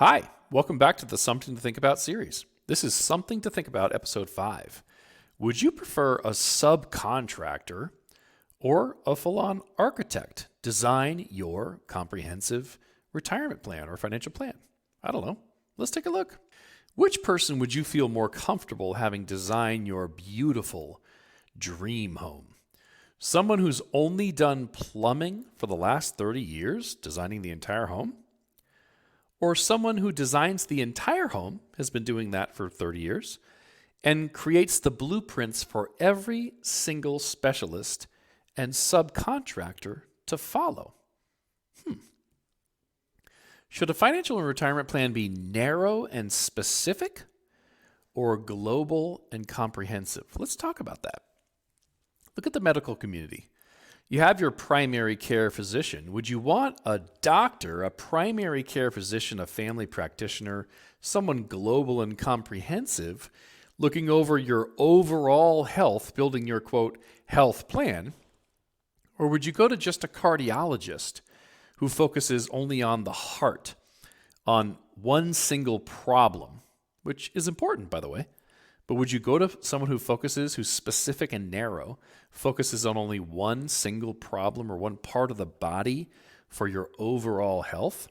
Hi, welcome back to the Something to Think About series. This is Something to Think About, episode 5. Would you prefer a subcontractor or a full-on architect design your comprehensive retirement plan or financial plan? I don't know. Let's take a look. Which person would you feel more comfortable having design your beautiful dream home? Someone who's only done plumbing for the last 30 years, designing the entire home? Or someone who designs the entire home, has been doing that for 30 years, and creates the blueprints for every single specialist and subcontractor to follow? Should a financial and retirement plan be narrow and specific or global and comprehensive? Let's talk about that. Look at the medical community. You have your primary care physician. Would you want a doctor, a primary care physician, a family practitioner, someone global and comprehensive, looking over your overall health, building your, quote, health plan? Or would you go to just a cardiologist who focuses only on the heart, on one single problem, which is important, by the way? But would you go to someone who's specific and narrow, focuses on only one single problem or one part of the body for your overall health?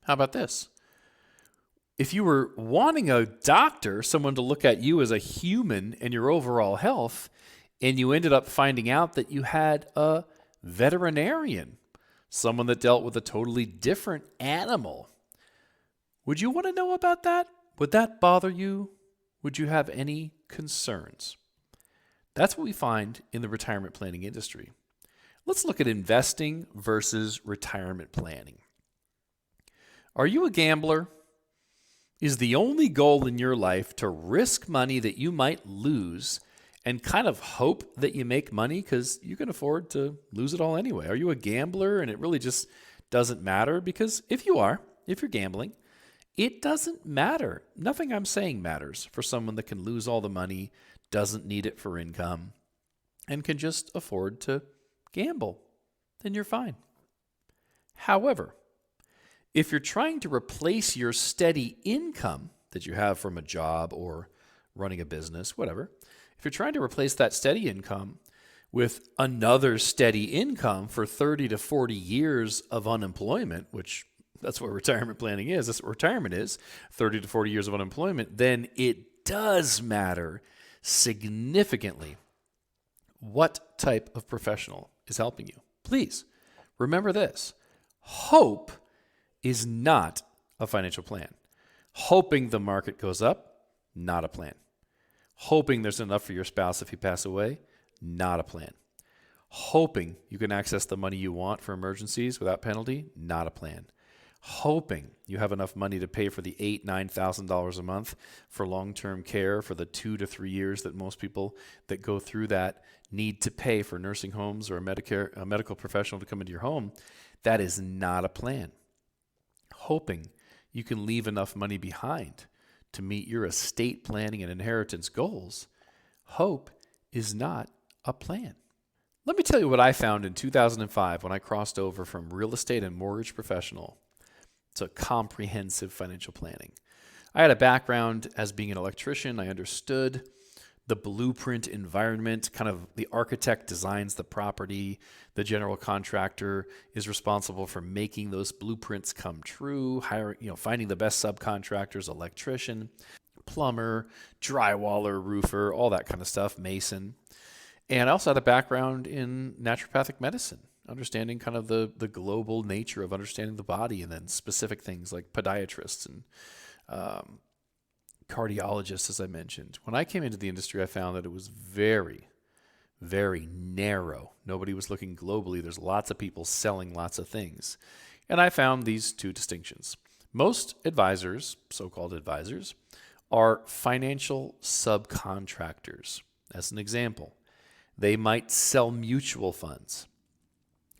How about this? If you were wanting a doctor, someone to look at you as a human and your overall health, and you ended up finding out that you had a veterinarian, someone that dealt with a totally different animal, would you want to know about that? Would that bother you? Would you have any concerns? That's what we find in the retirement planning industry. Let's look at investing versus retirement planning. Are you a gambler? Is the only goal in your life to risk money that you might lose and kind of hope that you make money because you can afford to lose it all anyway? Are you a gambler and it really just doesn't matter? Because if you're gambling, it doesn't matter. Nothing I'm saying matters for someone that can lose all the money, doesn't need it for income, and can just afford to gamble. Then you're fine. However, if you're trying to replace your steady income that you have from a job or running a business, whatever, if you're trying to replace that steady income with another steady income for 30 to 40 years of unemployment, which that's what retirement planning is. That's what retirement is, 30 to 40 years of unemployment. Then it does matter significantly what type of professional is helping you. Please remember this. Hope is not a financial plan. Hoping the market goes up, not a plan. Hoping there's enough for your spouse if you pass away, not a plan. Hoping you can access the money you want for emergencies without penalty, not a plan. Hoping you have enough money to pay for the $8,000-$9,000 a month for long-term care for the 2 to 3 years that most people that go through that need to pay for nursing homes or a medical professional to come into your home, that is not a plan. Hoping you can leave enough money behind to meet your estate planning and inheritance goals, hope is not a plan. Let me tell you what I found in 2005 when I crossed over from real estate and mortgage professional to comprehensive financial planning. I had a background as being an electrician. I understood the blueprint environment, kind of the architect designs the property, the general contractor is responsible for making those blueprints come true, finding the best subcontractors, electrician, plumber, drywaller, roofer, all that kind of stuff, mason. And I also had a background in naturopathic medicine, understanding kind of the global nature of understanding the body, and then specific things like podiatrists and cardiologists, as I mentioned. When I came into the industry, I found that it was very, very narrow. Nobody was looking globally. There's lots of people selling lots of things. And I found these two distinctions. Most advisors, so-called advisors, are financial subcontractors. As an example, they might sell mutual funds.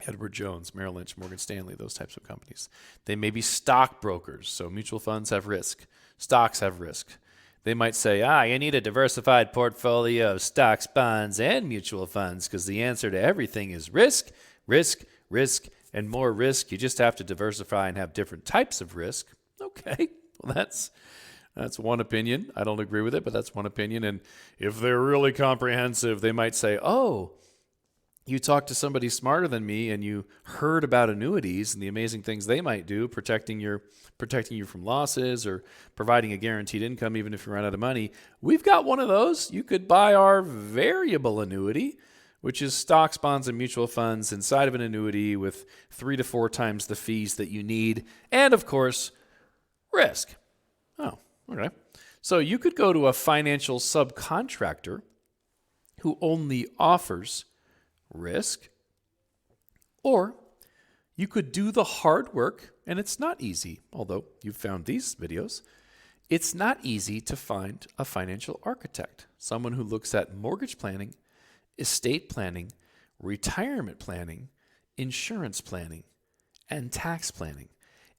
Edward Jones, Merrill Lynch, Morgan Stanley, those types of companies. They may be stockbrokers, so mutual funds have risk. Stocks have risk. They might say, you need a diversified portfolio of stocks, bonds, and mutual funds because the answer to everything is risk, risk, risk, and more risk. You just have to diversify and have different types of risk. Okay, well, that's one opinion. I don't agree with it, but that's one opinion. And if they're really comprehensive, they might say, oh, you talked to somebody smarter than me and you heard about annuities and the amazing things they might do, protecting you from losses or providing a guaranteed income even if you run out of money. We've got one of those. You could buy our variable annuity, which is stocks, bonds, and mutual funds inside of an annuity with 3 to 4 times the fees that you need. And of course, risk. Oh, okay. So you could go to a financial subcontractor who only offers risk, or you could do the hard work, and it's not easy, although you've found these videos. It's not easy to find a financial architect, someone who looks at mortgage planning, estate planning, retirement planning, insurance planning, and tax planning,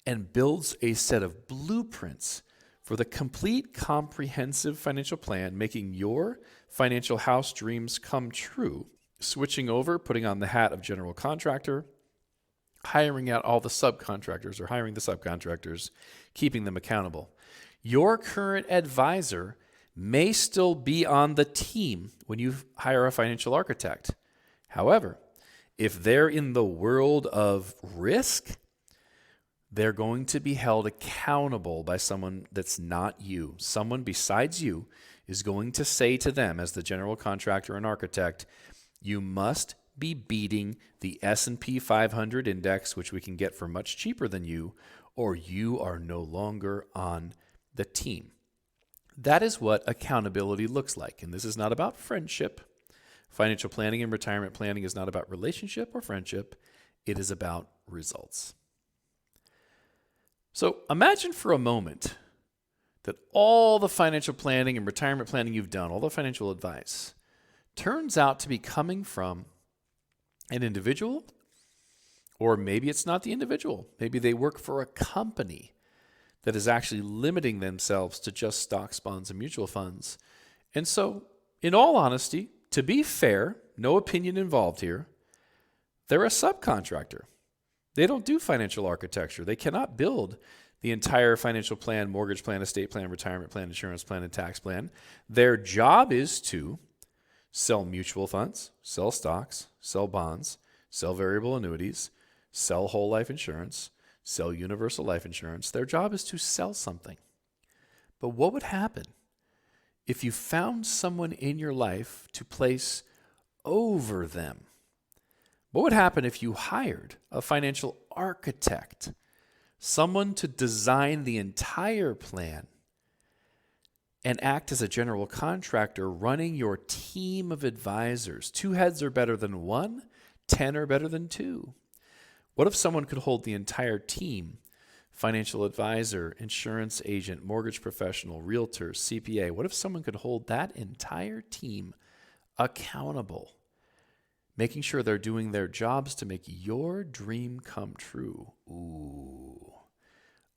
and builds a set of blueprints for the complete comprehensive financial plan, making your financial house dreams come true. Switching over, putting on the hat of general contractor, hiring out all the subcontractors or hiring the subcontractors, keeping them accountable. Your current advisor may still be on the team when you hire a financial architect. However, if they're in the world of risk, they're going to be held accountable by someone that's not you. Someone besides you is going to say to them as the general contractor and architect, you must be beating the S&P 500 index, which we can get for much cheaper than you, or you are no longer on the team. That is what accountability looks like. And this is not about friendship. Financial planning and retirement planning is not about relationship or friendship. It is about results. So imagine for a moment that all the financial planning and retirement planning you've done, all the financial advice, turns out to be coming from an individual, or maybe it's not the individual. Maybe they work for a company that is actually limiting themselves to just stocks, bonds, and mutual funds. And so, in all honesty, to be fair, no opinion involved here, they're a subcontractor. They don't do financial architecture. They cannot build the entire financial plan, mortgage plan, estate plan, retirement plan, insurance plan, and tax plan. Their job is to sell mutual funds, sell stocks, sell bonds, sell variable annuities, sell whole life insurance, sell universal life insurance. Their job is to sell something. But what would happen if you found someone in your life to place over them? What would happen if you hired a financial architect, someone to design the entire plan and act as a general contractor running your team of advisors? 2 heads are better than 1, 10 are better than 2. What if someone could hold the entire team, financial advisor, insurance agent, mortgage professional, realtor, CPA, what if someone could hold that entire team accountable, making sure they're doing their jobs to make your dream come true? Ooh,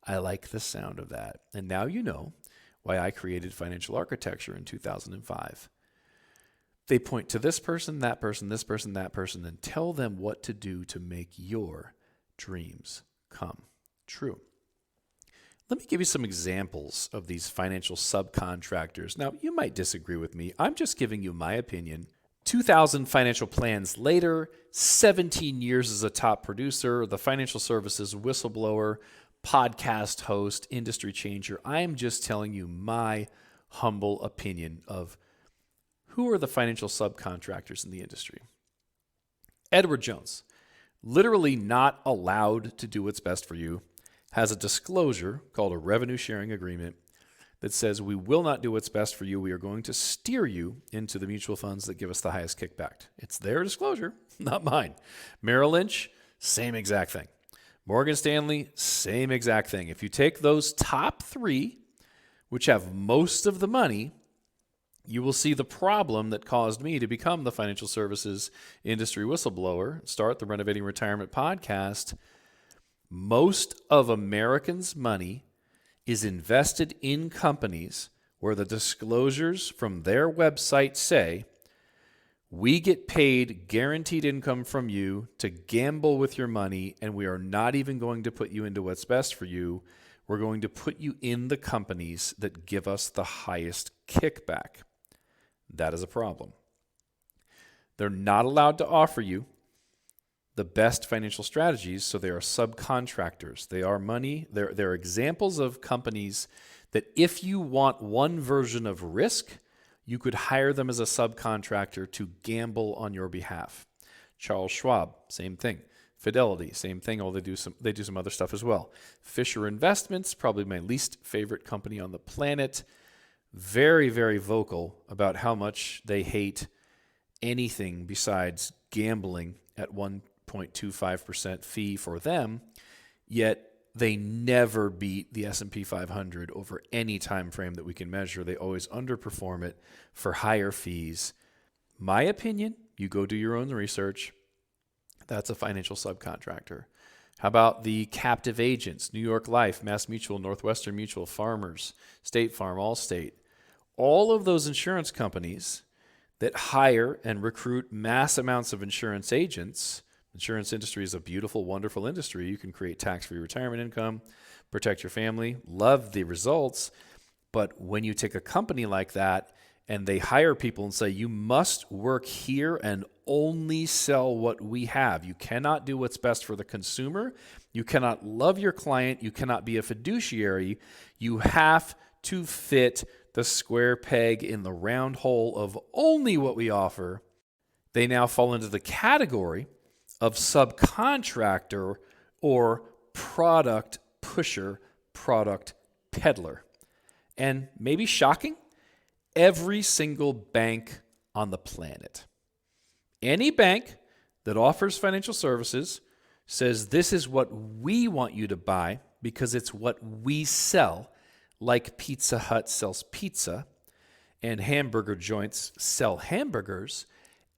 I like the sound of that. And now you know why I created financial architecture in 2005. They point to this person, that person, this person, that person, and tell them what to do to make your dreams come true. Let me give you some examples of these financial subcontractors. Now, you might disagree with me. I'm just giving you my opinion. 2,000 financial plans later, 17 years as a top producer, the financial services whistleblower, podcast host, industry changer. I am just telling you my humble opinion of who are the financial subcontractors in the industry. Edward Jones, literally not allowed to do what's best for you, has a disclosure called a revenue sharing agreement that says we will not do what's best for you. We are going to steer you into the mutual funds that give us the highest kickback. It's their disclosure, not mine. Merrill Lynch, same exact thing. Morgan Stanley, same exact thing. If you take those top 3, which have most of the money, you will see the problem that caused me to become the financial services industry whistleblower, start the Renovating Retirement podcast. Most of Americans' money is invested in companies where the disclosures from their website say, we get paid guaranteed income from you to gamble with your money, and we are not even going to put you into what's best for you. We're going to put you in the companies that give us the highest kickback. That is a problem. They're not allowed to offer you the best financial strategies, so they are subcontractors. They are money. They're examples of companies that if you want one version of risk, you could hire them as a subcontractor to gamble on your behalf. Charles Schwab, same thing. Fidelity, same thing, although they do some other stuff as well. Fisher Investments, probably my least favorite company on the planet. Very, very vocal about how much they hate anything besides gambling at 1.25% fee for them, yet they never beat the S&P 500 over any time frame that we can measure. They always underperform it for higher fees. My opinion, you go do your own research. That's a financial subcontractor. How about the captive agents? New York Life, Mass Mutual, Northwestern Mutual, Farmers, State Farm, Allstate. All of those insurance companies that hire and recruit mass amounts of insurance agents. Insurance industry is a beautiful, wonderful industry. You can create tax-free retirement income, protect your family, love the results. But when you take a company like that and they hire people and say, you must work here and only sell what we have. You cannot do what's best for the consumer. You cannot love your client. You cannot be a fiduciary. You have to fit the square peg in the round hole of only what we offer. They now fall into the category of subcontractor or product pusher, product peddler. And maybe shocking, every single bank on the planet. Any bank that offers financial services says this is what we want you to buy because it's what we sell, like Pizza Hut sells pizza and hamburger joints sell hamburgers.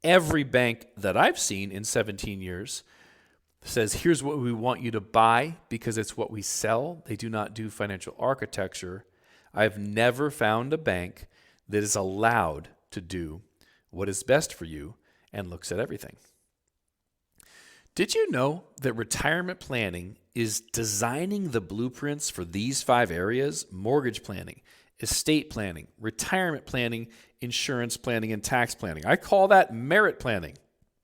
Every bank that I've seen in 17 years says, here's what we want you to buy because it's what we sell. They do not do financial architecture. I've never found a bank that is allowed to do what is best for you and looks at everything. Did you know that retirement planning is designing the blueprints for these 5 areas? Mortgage planning, estate planning, retirement planning, insurance planning, and tax planning. I call that merit planning.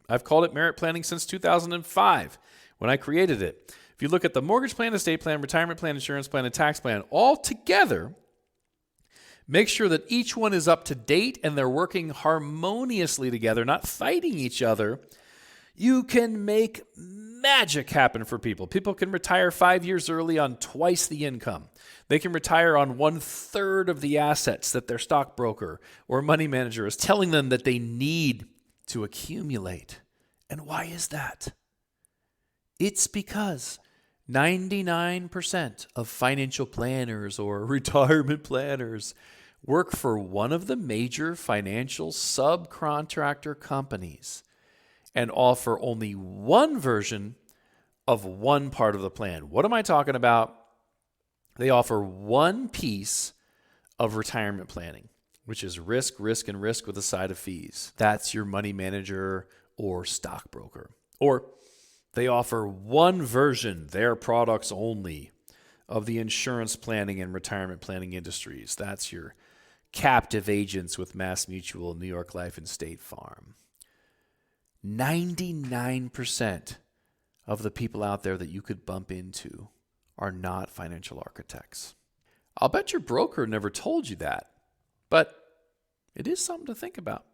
I've called it merit planning since 2005 when I created it. If you look at the mortgage plan, estate plan, retirement plan, insurance plan, and tax plan all together, make sure that each one is up to date and they're working harmoniously together, not fighting each other. You can make magic happen for people. People can retire 5 years early on twice the income. They can retire on 1/3 of the assets that their stockbroker or money manager is telling them that they need to accumulate. And why is that? It's because 99% of financial planners or retirement planners work for one of the major financial subcontractor companies and offer only one version of one part of the plan. What am I talking about? They offer one piece of retirement planning, which is risk, risk, and risk with a side of fees. That's your money manager or stockbroker. Or they offer one version, their products only, of the insurance planning and retirement planning industries. That's your captive agents with Mass Mutual, New York Life, and State Farm. 99% of the people out there that you could bump into are not financial architects. I'll bet your broker never told you that, but it is something to think about.